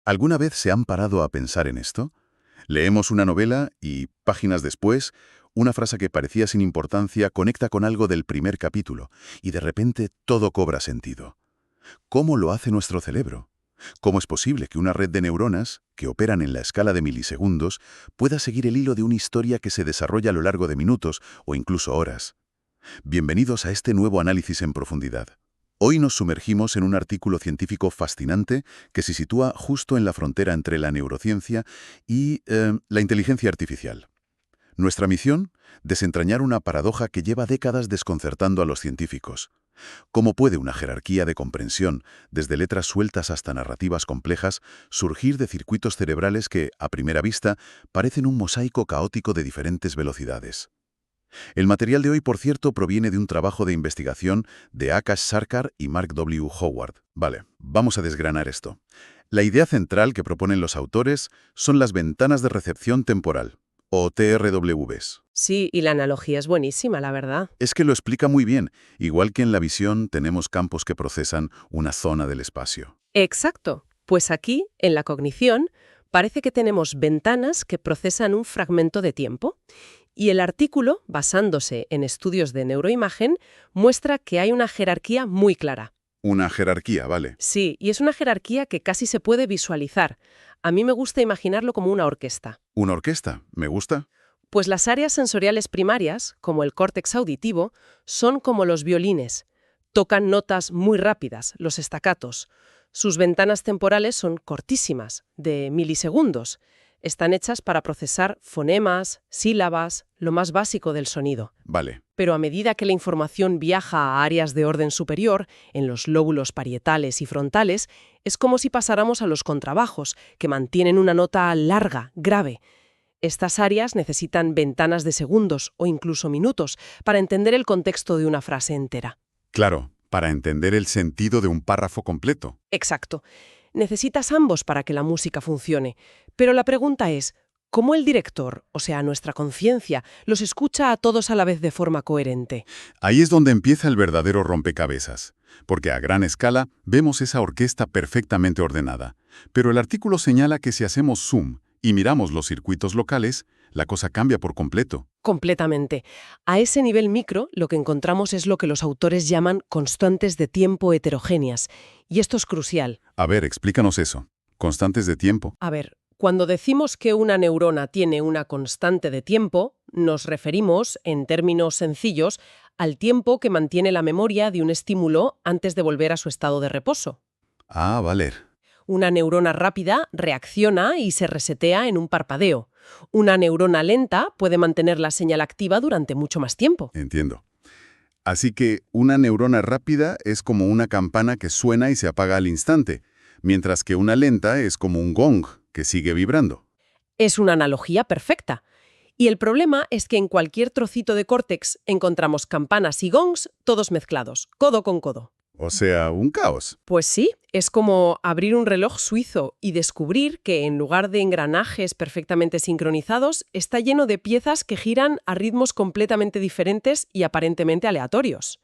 ¿Alguna vez se han parado a pensar en esto? Leemos una novela y, páginas después, una frase que parecía sin importancia conecta con algo del primer capítulo y de repente todo cobra sentido. ¿Cómo lo hace nuestro cerebro? ¿Cómo es posible que una red de neuronas, que operan en la escala de milisegundos, pueda seguir el hilo de una historia que se desarrolla a lo largo de minutos o incluso horas? Bienvenidos a este nuevo análisis en profundidad. Hoy nos sumergimos en un artículo científico fascinante que se sitúa justo en la frontera entre la neurociencia y la inteligencia artificial. Nuestra misión, desentrañar una paradoja que lleva décadas desconcertando a los científicos. ¿Cómo puede una jerarquía de comprensión, desde letras sueltas hasta narrativas complejas, surgir de circuitos cerebrales que, a primera vista, parecen un mosaico caótico de diferentes velocidades? El material de hoy, por cierto, proviene de un trabajo de investigación de Akash Sarkar y Mark W. Howard. Vale, vamos a desgranar esto. La idea central que proponen los autores son las ventanas de recepción temporal, o TRWs. Sí, y la analogía es buenísima, la verdad. Es que lo explica muy bien. Igual que en la visión tenemos campos que procesan una zona del espacio. Exacto. Pues aquí, en la cognición, parece que tenemos ventanas que procesan un fragmento de tiempo. Y el artículo, basándose en estudios de neuroimagen, muestra que hay una jerarquía muy clara. Una jerarquía, vale. Sí, y es una jerarquía que casi se puede visualizar. A mí me gusta imaginarlo como una orquesta. ¿Una orquesta? ¿Me gusta? Pues las áreas sensoriales primarias, como el córtex auditivo, son como los violines. Tocan notas muy rápidas, los staccatos. Sus ventanas temporales son cortísimas, de milisegundos. Están hechas para procesar fonemas, sílabas, lo más básico del sonido. Vale. Pero a medida que la información viaja a áreas de orden superior, en los lóbulos parietales y frontales, es como si pasáramos a los contrabajos, que mantienen una nota larga, grave. Estas áreas necesitan ventanas de segundos o incluso minutos para entender el contexto de una frase entera. Claro, para entender el sentido de un párrafo completo. Exacto. Necesitas ambos para que la música funcione. Pero la pregunta es, ¿cómo el director, o sea, nuestra conciencia, los escucha a todos a la vez de forma coherente? Ahí es donde empieza el verdadero rompecabezas, porque a gran escala vemos esa orquesta perfectamente ordenada. Pero el artículo señala que si hacemos zoom y miramos los circuitos locales, la cosa cambia por completo. Completamente. A ese nivel micro, lo que encontramos es lo que los autores llaman constantes de tiempo heterogéneas. Y esto es crucial. A ver, explícanos eso. Constantes de tiempo. A ver, cuando decimos que una neurona tiene una constante de tiempo, nos referimos, en términos sencillos, al tiempo que mantiene la memoria de un estímulo antes de volver a su estado de reposo. Ah, vale. Una neurona rápida reacciona y se resetea en un parpadeo. Una neurona lenta puede mantener la señal activa durante mucho más tiempo. Entiendo. Así que una neurona rápida es como una campana que suena y se apaga al instante, mientras que una lenta es como un gong que sigue vibrando. Es una analogía perfecta. Y el problema es que en cualquier trocito de córtex encontramos campanas y gongs todos mezclados, codo con codo. O sea, un caos. Pues sí, es como abrir un reloj suizo y descubrir que en lugar de engranajes perfectamente sincronizados, está lleno de piezas que giran a ritmos completamente diferentes y aparentemente aleatorios.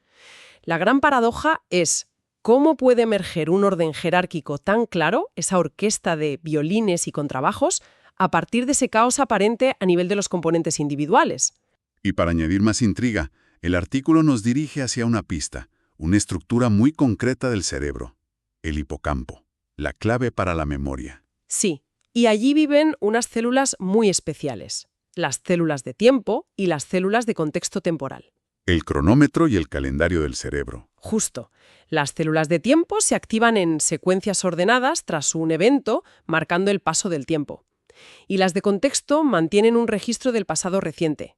La gran paradoja es cómo puede emerger un orden jerárquico tan claro, esa orquesta de violines y contrabajos, a partir de ese caos aparente a nivel de los componentes individuales. Y para añadir más intriga, el artículo nos dirige hacia una pista. Una estructura muy concreta del cerebro, el hipocampo, la clave para la memoria. Sí, y allí viven unas células muy especiales, las células de tiempo y las células de contexto temporal. El cronómetro y el calendario del cerebro. Justo. Las células de tiempo se activan en secuencias ordenadas tras un evento, marcando el paso del tiempo. Y las de contexto mantienen un registro del pasado reciente.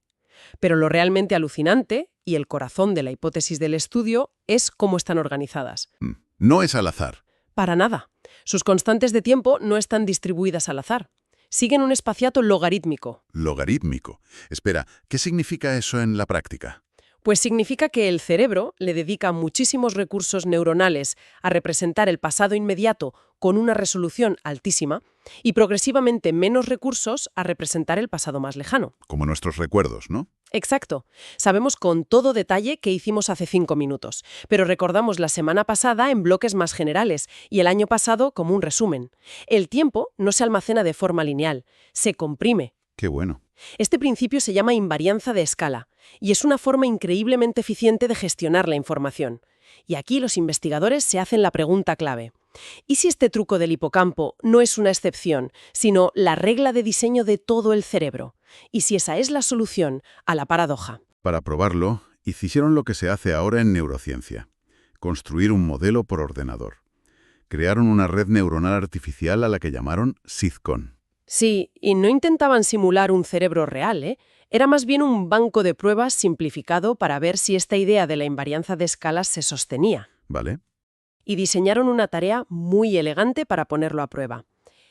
Pero lo realmente alucinante, y el corazón de la hipótesis del estudio, es cómo están organizadas. No es al azar. Para nada. Sus constantes de tiempo no están distribuidas al azar. Siguen un espaciato logarítmico. Logarítmico. Espera, ¿qué significa eso en la práctica? Pues significa que el cerebro le dedica muchísimos recursos neuronales a representar el pasado inmediato con una resolución altísima y progresivamente menos recursos a representar el pasado más lejano. Como nuestros recuerdos, ¿no? Exacto. Sabemos con todo detalle qué hicimos hace 5 minutos, pero recordamos la semana pasada en bloques más generales y el año pasado como un resumen. El tiempo no se almacena de forma lineal, se comprime. Qué bueno. Este principio se llama invarianza de escala y es una forma increíblemente eficiente de gestionar la información. Y aquí los investigadores se hacen la pregunta clave. ¿Y si este truco del hipocampo no es una excepción, sino la regla de diseño de todo el cerebro? ¿Y si esa es la solución a la paradoja? Para probarlo, hicieron lo que se hace ahora en neurociencia: construir un modelo por ordenador. Crearon una red neuronal artificial a la que llamaron SIDCON. Sí, y no intentaban simular un cerebro real, ¿eh? Era más bien un banco de pruebas simplificado para ver si esta idea de la invarianza de escalas se sostenía. ¿Vale? Y diseñaron una tarea muy elegante para ponerlo a prueba.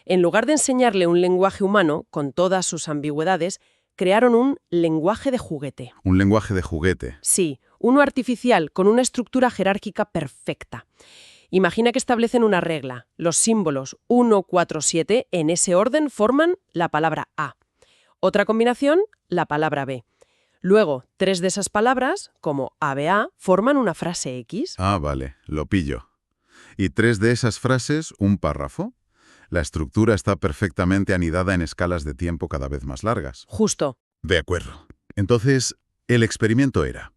En lugar de enseñarle un lenguaje humano, con todas sus ambigüedades, crearon un lenguaje de juguete. Un lenguaje de juguete. Sí, uno artificial con una estructura jerárquica perfecta. Imagina que establecen una regla. Los símbolos 1, 4, 7 en ese orden forman la palabra A. Otra combinación, la palabra B. Luego, 3 de esas palabras, como ABA, forman una frase X. Ah, vale, lo pillo. Y 3 de esas frases, un párrafo. La estructura está perfectamente anidada en escalas de tiempo cada vez más largas. Justo. De acuerdo. Entonces, el experimento era: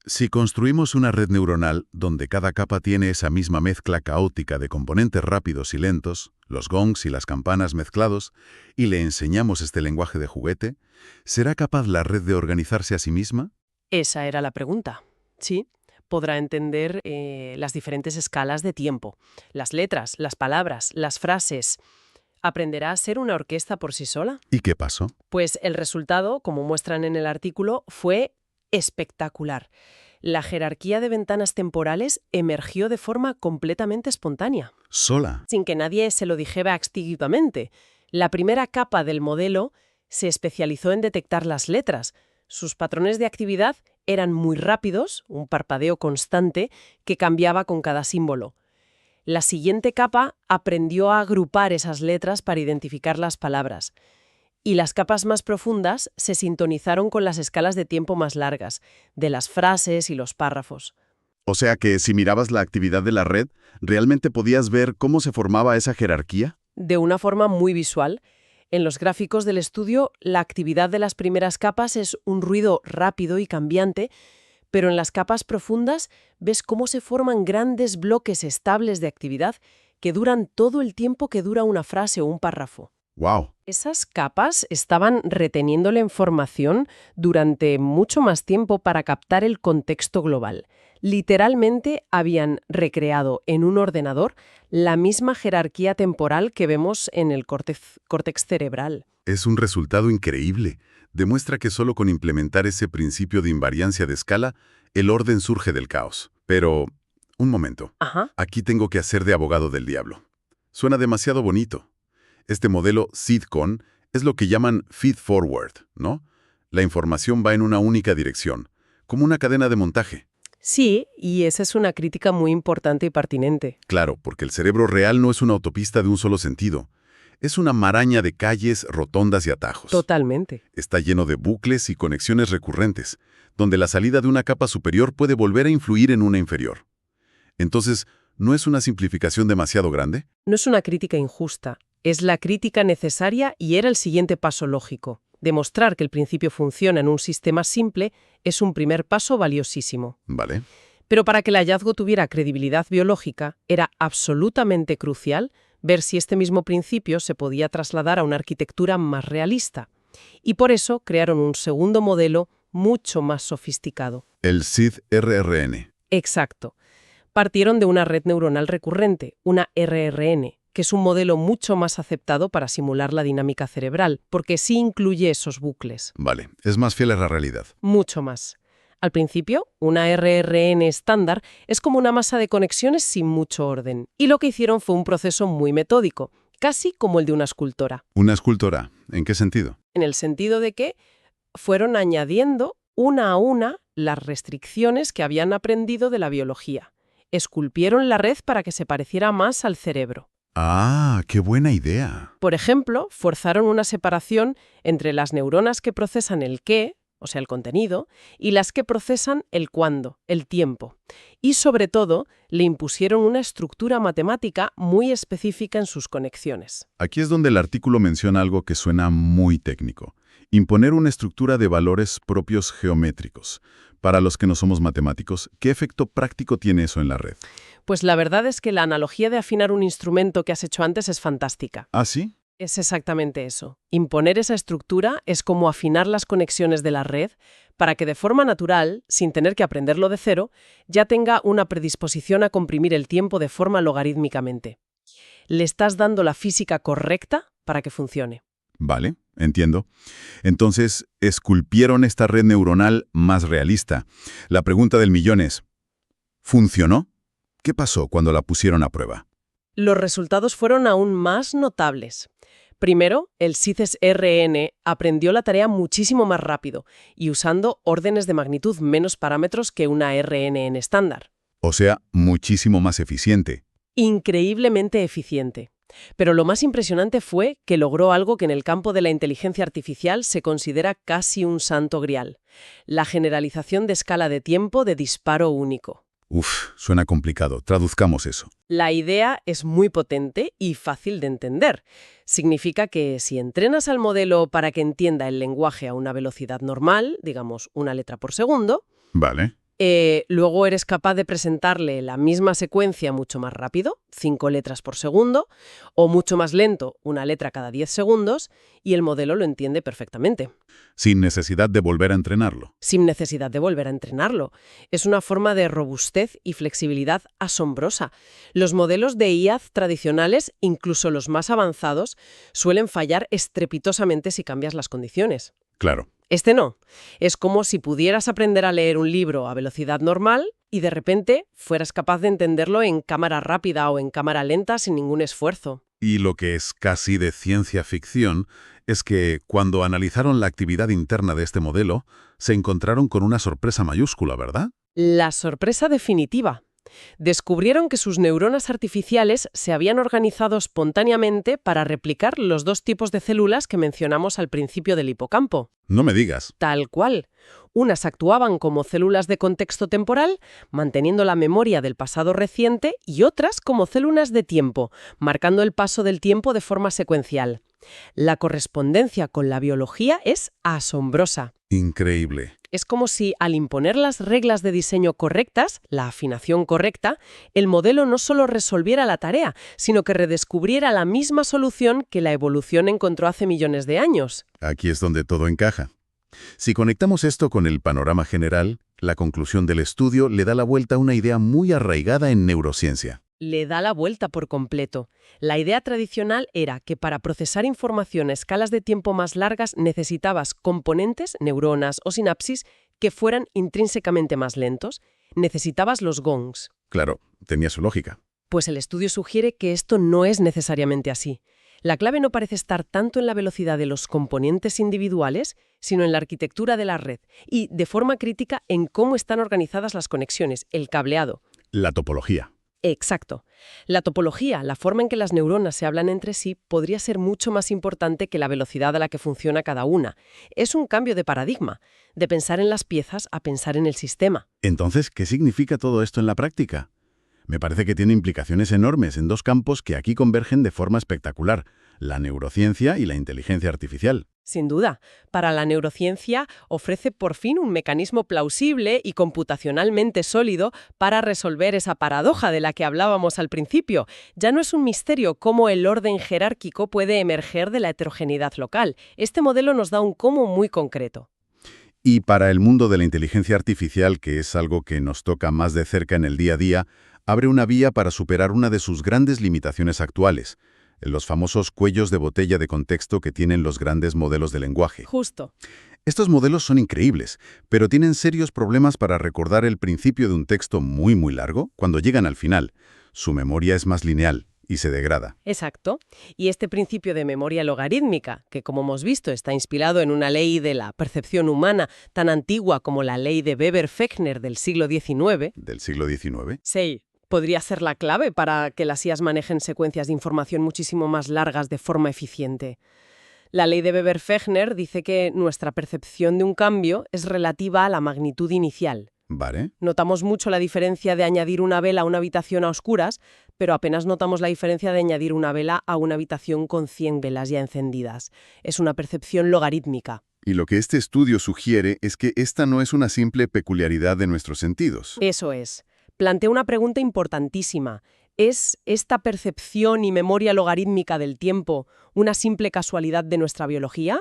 si construimos una red neuronal donde cada capa tiene esa misma mezcla caótica de componentes rápidos y lentos, los gongs y las campanas mezclados, y le enseñamos este lenguaje de juguete, ¿será capaz la red de organizarse a sí misma? Esa era la pregunta. Sí, podrá entender las diferentes escalas de tiempo, las letras, las palabras, las frases. ¿Aprenderá a ser una orquesta por sí sola? ¿Y qué pasó? Pues el resultado, como muestran en el artículo, fue espectacular. La jerarquía de ventanas temporales emergió de forma completamente espontánea, Sola. sin que nadie se lo dijera activamente. La primera capa del modelo se especializó en detectar las letras. Sus patrones de actividad eran muy rápidos, un parpadeo constante que cambiaba con cada símbolo. La siguiente capa aprendió a agrupar esas letras para identificar las palabras. Y las capas más profundas se sintonizaron con las escalas de tiempo más largas, de las frases y los párrafos. O sea que si mirabas la actividad de la red, ¿realmente podías ver cómo se formaba esa jerarquía? De una forma muy visual, en los gráficos del estudio, la actividad de las primeras capas es un ruido rápido y cambiante, pero en las capas profundas ves cómo se forman grandes bloques estables de actividad que duran todo el tiempo que dura una frase o un párrafo. ¡Wow! Esas capas estaban reteniendo la información durante mucho más tiempo para captar el contexto global. Literalmente habían recreado en un ordenador la misma jerarquía temporal que vemos en el córtex cerebral. Es un resultado increíble. Demuestra que solo con implementar ese principio de invariancia de escala, el orden surge del caos. Pero, un momento. Ajá. Aquí tengo que hacer de abogado del diablo. Suena demasiado bonito. Este modelo SIDCON es lo que llaman feed forward, ¿no? La información va en una única dirección, como una cadena de montaje. Sí, y esa es una crítica muy importante y pertinente. Claro, porque el cerebro real no es una autopista de un solo sentido. Es una maraña de calles, rotondas y atajos. Totalmente. Está lleno de bucles y conexiones recurrentes, donde la salida de una capa superior puede volver a influir en una inferior. Entonces, ¿no es una simplificación demasiado grande? No es una crítica injusta, es la crítica necesaria y era el siguiente paso lógico. Demostrar que el principio funciona en un sistema simple es un primer paso valiosísimo. Vale. Pero para que el hallazgo tuviera credibilidad biológica, era absolutamente crucial ver si este mismo principio se podía trasladar a una arquitectura más realista. Y por eso crearon un segundo modelo mucho más sofisticado. El SID-RRN. Exacto. Partieron de una red neuronal recurrente, una RRN, que es un modelo mucho más aceptado para simular la dinámica cerebral, porque sí incluye esos bucles. Vale, es más fiel a la realidad. Mucho más. Al principio, una RRN estándar es como una masa de conexiones sin mucho orden. Y lo que hicieron fue un proceso muy metódico, casi como el de una escultora. ¿Una escultora? ¿En qué sentido? En el sentido de que fueron añadiendo una a una las restricciones que habían aprendido de la biología. Esculpieron la red para que se pareciera más al cerebro. ¡Ah, qué buena idea! Por ejemplo, forzaron una separación entre las neuronas que procesan el qué, o sea, el contenido, y las que procesan el cuándo, el tiempo. Y sobre todo, le impusieron una estructura matemática muy específica en sus conexiones. Aquí es donde el artículo menciona algo que suena muy técnico. Imponer una estructura de valores propios geométricos. Para los que no somos matemáticos, ¿qué efecto práctico tiene eso en la red? Pues la verdad es que la analogía de afinar un instrumento que has hecho antes es fantástica. ¿Ah, sí? Es exactamente eso. Imponer esa estructura es como afinar las conexiones de la red para que de forma natural, sin tener que aprenderlo de cero, ya tenga una predisposición a comprimir el tiempo de forma logarítmicamente. Le estás dando la física correcta para que funcione. Vale, entiendo. Entonces, esculpieron esta red neuronal más realista. La pregunta del millón es, ¿funcionó? ¿Qué pasó cuando la pusieron a prueba? Los resultados fueron aún más notables. Primero, el CISES-RN aprendió la tarea muchísimo más rápido y usando órdenes de magnitud menos parámetros que una RNN estándar. O sea, muchísimo más eficiente. Increíblemente eficiente. Pero lo más impresionante fue que logró algo que en el campo de la inteligencia artificial se considera casi un santo grial: la generalización de escala de tiempo de disparo único. Uf, suena complicado. Traduzcamos eso. La idea es muy potente y fácil de entender. Significa que si entrenas al modelo para que entienda el lenguaje a una velocidad normal, digamos una letra por segundo, Vale. luego eres capaz de presentarle la misma secuencia mucho más rápido, 5 letras por segundo, o mucho más lento, una letra cada 10 segundos, y el modelo lo entiende perfectamente. Sin necesidad de volver a entrenarlo. Sin necesidad de volver a entrenarlo. Es una forma de robustez y flexibilidad asombrosa. Los modelos de IA tradicionales, incluso los más avanzados, suelen fallar estrepitosamente si cambias las condiciones. Claro. Este no. Es como si pudieras aprender a leer un libro a velocidad normal y de repente fueras capaz de entenderlo en cámara rápida o en cámara lenta sin ningún esfuerzo. Y lo que es casi de ciencia ficción es que cuando analizaron la actividad interna de este modelo, se encontraron con una sorpresa mayúscula, ¿verdad? La sorpresa definitiva. Descubrieron que sus neuronas artificiales se habían organizado espontáneamente para replicar los dos tipos de células que mencionamos al principio del hipocampo. No me digas. Tal cual. Unas actuaban como células de contexto temporal, manteniendo la memoria del pasado reciente, y otras como células de tiempo, marcando el paso del tiempo de forma secuencial. La correspondencia con la biología es asombrosa. Increíble. Es como si, al imponer las reglas de diseño correctas, la afinación correcta, el modelo no solo resolviera la tarea, sino que redescubriera la misma solución que la evolución encontró hace millones de años. Aquí es donde todo encaja. Si conectamos esto con el panorama general, la conclusión del estudio le da la vuelta a una idea muy arraigada en neurociencia. Le da la vuelta por completo. La idea tradicional era que para procesar información a escalas de tiempo más largas necesitabas componentes, neuronas o sinapsis que fueran intrínsecamente más lentos. Necesitabas los gongs. Claro, tenía su lógica. Pues el estudio sugiere que esto no es necesariamente así. La clave no parece estar tanto en la velocidad de los componentes individuales, sino en la arquitectura de la red y, de forma crítica, en cómo están organizadas las conexiones, el cableado. La topología. Exacto. La topología, la forma en que las neuronas se hablan entre sí, podría ser mucho más importante que la velocidad a la que funciona cada una. Es un cambio de paradigma, de pensar en las piezas a pensar en el sistema. Entonces, ¿qué significa todo esto en la práctica? Me parece que tiene implicaciones enormes en dos campos que aquí convergen de forma espectacular: la neurociencia y la inteligencia artificial. Sin duda, para la neurociencia ofrece por fin un mecanismo plausible y computacionalmente sólido para resolver esa paradoja de la que hablábamos al principio. Ya no es un misterio cómo el orden jerárquico puede emerger de la heterogeneidad local. Este modelo nos da un cómo muy concreto. Y para el mundo de la inteligencia artificial, que es algo que nos toca más de cerca en el día a día, abre una vía para superar una de sus grandes limitaciones actuales: los famosos cuellos de botella de contexto que tienen los grandes modelos de lenguaje. Justo. Estos modelos son increíbles, pero tienen serios problemas para recordar el principio de un texto muy largo cuando llegan al final. Su memoria es más lineal y se degrada. Exacto. Y este principio de memoria logarítmica, que como hemos visto está inspirado en una ley de la percepción humana tan antigua como la ley de Weber-Fechner del siglo XIX. ¿Del siglo XIX? Sí. Podría ser la clave para que las IAs manejen secuencias de información muchísimo más largas de forma eficiente. La ley de Weber-Fechner dice que nuestra percepción de un cambio es relativa a la magnitud inicial. ¿Vale? Notamos mucho la diferencia de añadir una vela a una habitación a oscuras, pero apenas notamos la diferencia de añadir una vela a una habitación con 100 velas ya encendidas. Es una percepción logarítmica. Y lo que este estudio sugiere es que esta no es una simple peculiaridad de nuestros sentidos. Eso es. Plantea una pregunta importantísima. ¿Es esta percepción y memoria logarítmica del tiempo una simple casualidad de nuestra biología?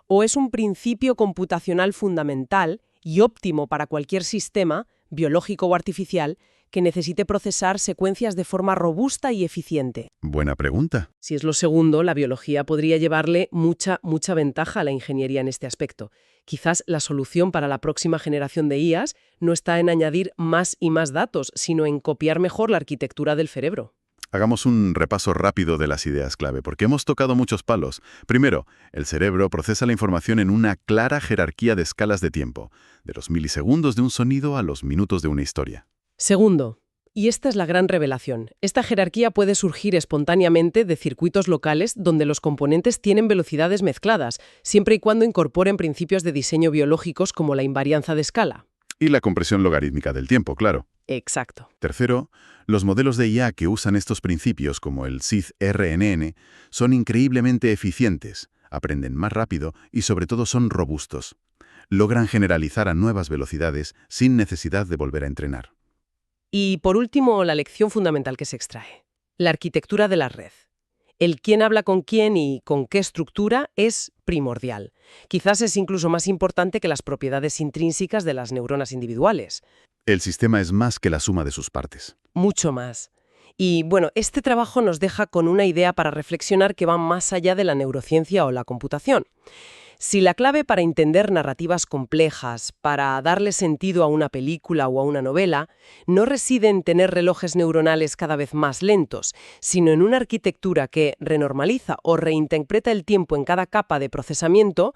¿O es un principio computacional fundamental y óptimo para cualquier sistema, biológico o artificial, que necesite procesar secuencias de forma robusta y eficiente? Buena pregunta. Si es lo segundo, la biología podría llevarle mucha ventaja a la ingeniería en este aspecto. Quizás la solución para la próxima generación de IAs no está en añadir más y más datos, sino en copiar mejor la arquitectura del cerebro. Hagamos un repaso rápido de las ideas clave, porque hemos tocado muchos palos. Primero, el cerebro procesa la información en una clara jerarquía de escalas de tiempo, de los milisegundos de un sonido a los minutos de una historia. Segundo, y esta es la gran revelación, esta jerarquía puede surgir espontáneamente de circuitos locales donde los componentes tienen velocidades mezcladas, siempre y cuando incorporen principios de diseño biológicos como la invarianza de escala. Y la compresión logarítmica del tiempo, claro. Exacto. Tercero, los modelos de IA que usan estos principios, como el SID-RNN, son increíblemente eficientes, aprenden más rápido y sobre todo son robustos. Logran generalizar a nuevas velocidades sin necesidad de volver a entrenar. Y por último, la lección fundamental que se extrae. La arquitectura de la red. El quién habla con quién y con qué estructura es primordial. Quizás es incluso más importante que las propiedades intrínsecas de las neuronas individuales. El sistema es más que la suma de sus partes. Mucho más. Y bueno, este trabajo nos deja con una idea para reflexionar que va más allá de la neurociencia o la computación. Si la clave para entender narrativas complejas, para darle sentido a una película o a una novela, no reside en tener relojes neuronales cada vez más lentos, sino en una arquitectura que renormaliza o reinterpreta el tiempo en cada capa de procesamiento,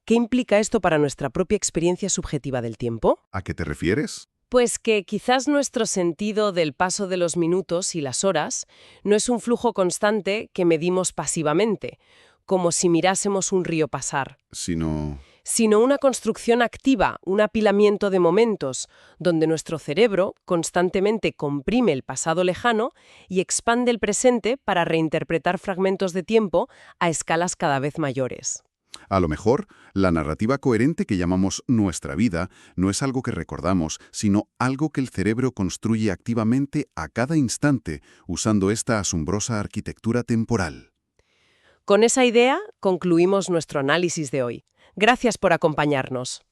¿qué implica esto para nuestra propia experiencia subjetiva del tiempo? ¿A qué te refieres? Pues que quizás nuestro sentido del paso de los minutos y las horas no es un flujo constante que medimos pasivamente, como si mirásemos un río pasar, Sino una construcción activa, un apilamiento de momentos, donde nuestro cerebro constantemente comprime el pasado lejano y expande el presente para reinterpretar fragmentos de tiempo a escalas cada vez mayores. a lo mejor, la narrativa coherente que llamamos nuestra vida no es algo que recordamos, sino algo que el cerebro construye activamente a cada instante, usando esta asombrosa arquitectura temporal. Con esa idea concluimos nuestro análisis de hoy. Gracias por acompañarnos.